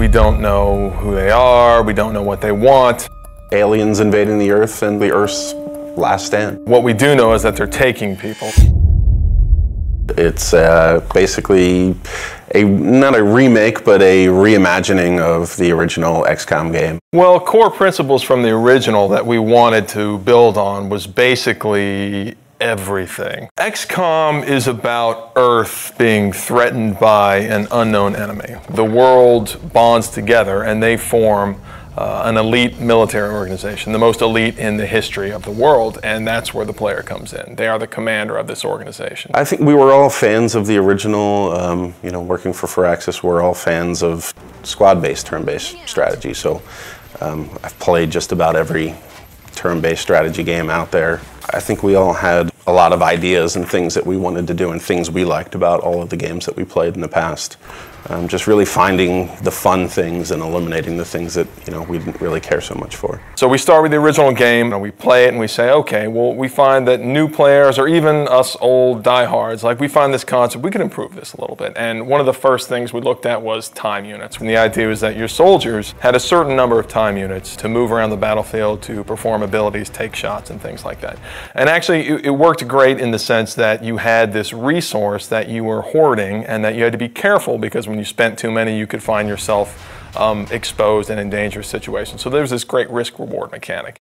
We don't know who they are, we don't know what they want. Aliens invading the Earth and the Earth's last stand. What we do know is that they're taking people. It's basically not a remake, but a reimagining of the original Xcom game. Well, core principles from the original that we wanted to build on was basically everything. Xcom is about Earth being threatened by an unknown enemy. The world bonds together and they form an elite military organization, the most elite in the history of the world, and that's where the player comes in. They are the commander of this organization. I think we were all fans of the original, you know, working for Firaxis, we're all fans of squad-based, turn-based strategy. So I've played just about every turn-based strategy game out there. I think we all had a lot of ideas and things that we wanted to do and things we liked about all of the games that we played in the past. Just really finding the fun things and eliminating the things that, you know, we didn't really care so much for. So we start with the original game and we play it and we say, okay, well, we find that new players or even us old diehards, like we find this concept, we can improve this a little bit. And one of the first things we looked at was time units. And the idea was that your soldiers had a certain number of time units to move around the battlefield, to perform abilities, take shots and things like that. And actually it worked great in the sense that you had this resource that you were hoarding and that you had to be careful, because when you spent too many, you could find yourself exposed and in dangerous situations. So there's this great risk-reward mechanic.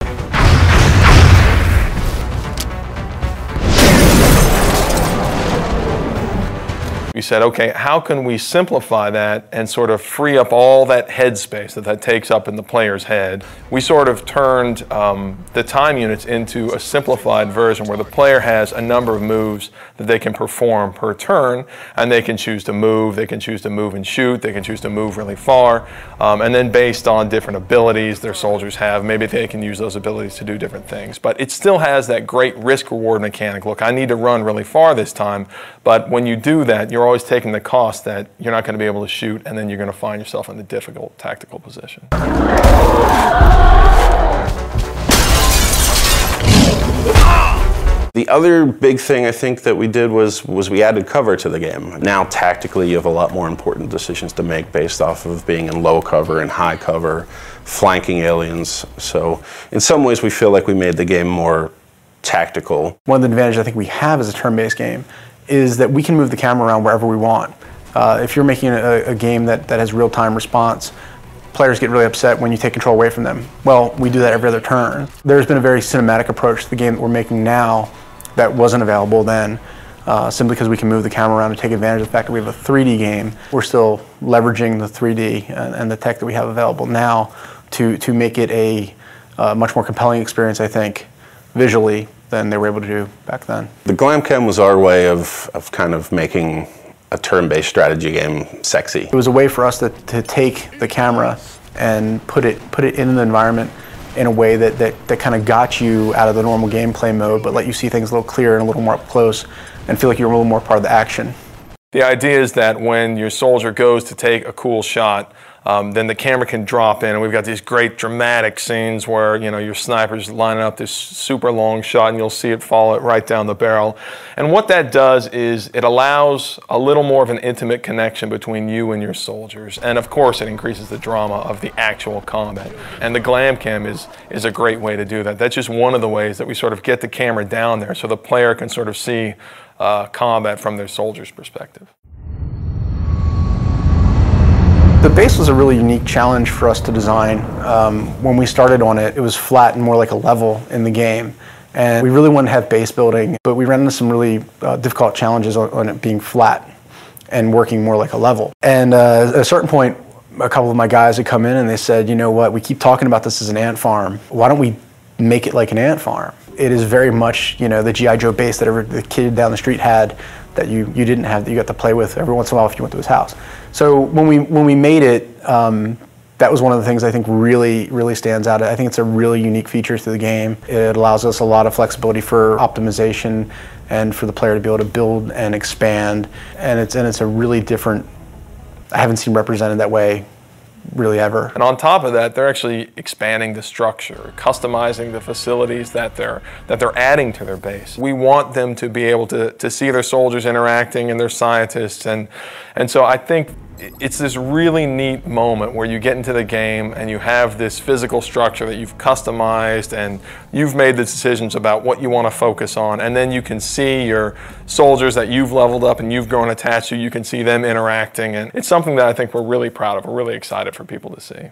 We said, okay, how can we simplify that and sort of free up all that headspace that takes up in the player's head? We sort of turned the time units into a simplified version where the player has a number of moves that they can perform per turn, and they can choose to move, they can choose to move and shoot, they can choose to move really far, and then based on different abilities their soldiers have, maybe they can use those abilities to do different things. But it still has that great risk-reward mechanic. Look, I need to run really far this time, but when you do that, you're always taking the cost that you're not going to be able to shoot, and then you're going to find yourself in a difficult tactical position. The other big thing I think that we did was we added cover to the game. Now tactically you have a lot more important decisions to make based off of being in low cover and high cover, flanking aliens. So in some ways we feel like we made the game more tactical. One of the advantages I think we have as a turn-based game is that we can move the camera around wherever we want. If you're making a game that has real-time response, players get really upset when you take control away from them. Well, we do that every other turn. There's been a very cinematic approach to the game that we're making now that wasn't available then, simply because we can move the camera around and take advantage of the fact that we have a 3D game. We're still leveraging the 3D and the tech that we have available now to make it a much more compelling experience, I think, visually, than they were able to do back then. The Glamcam was our way of kind of making a turn-based strategy game sexy. It was a way for us to take the camera and put it in the environment in a way that kind of got you out of the normal gameplay mode, but let you see things a little clearer and a little more up close and feel like you're a little more part of the action. The idea is that when your soldier goes to take a cool shot, then the camera can drop in, and we've got these great dramatic scenes where, you know, your sniper's lining up this super long shot and you'll see it fall right down the barrel. And what that does is it allows a little more of an intimate connection between you and your soldiers. And of course it increases the drama of the actual combat. And the Glamcam is a great way to do that. That's just one of the ways that we sort of get the camera down there so the player can sort of see combat from their soldier's perspective. The base was a really unique challenge for us to design. When we started on it, it was flat and more like a level in the game. And we really wanted to have base building, but we ran into some really difficult challenges on it being flat and working more like a level. And at a certain point, a couple of my guys had come in and they said, you know what, we keep talking about this as an ant farm. Why don't we make it like an ant farm? It is very much, you know, the G.I. Joe base that the kid down the street had that you didn't have, that you got to play with every once in a while if you went to his house. So when we made it, that was one of the things I think really stands out. I think it's a really unique feature to the game. It allows us a lot of flexibility for optimization and for the player to be able to build and expand. And it's a really different, I haven't seen represented that way really ever. And on top of that, they're actually expanding the structure, customizing the facilities that they're adding to their base. We want them to be able to see their soldiers interacting and their scientists, and so I think it's this really neat moment where you get into the game and you have this physical structure that you've customized and you've made the decisions about what you want to focus on, and then you can see your soldiers that you've leveled up and you've grown attached to, you can see them interacting, and it's something that I think we're really proud of. We're really excited for people to see.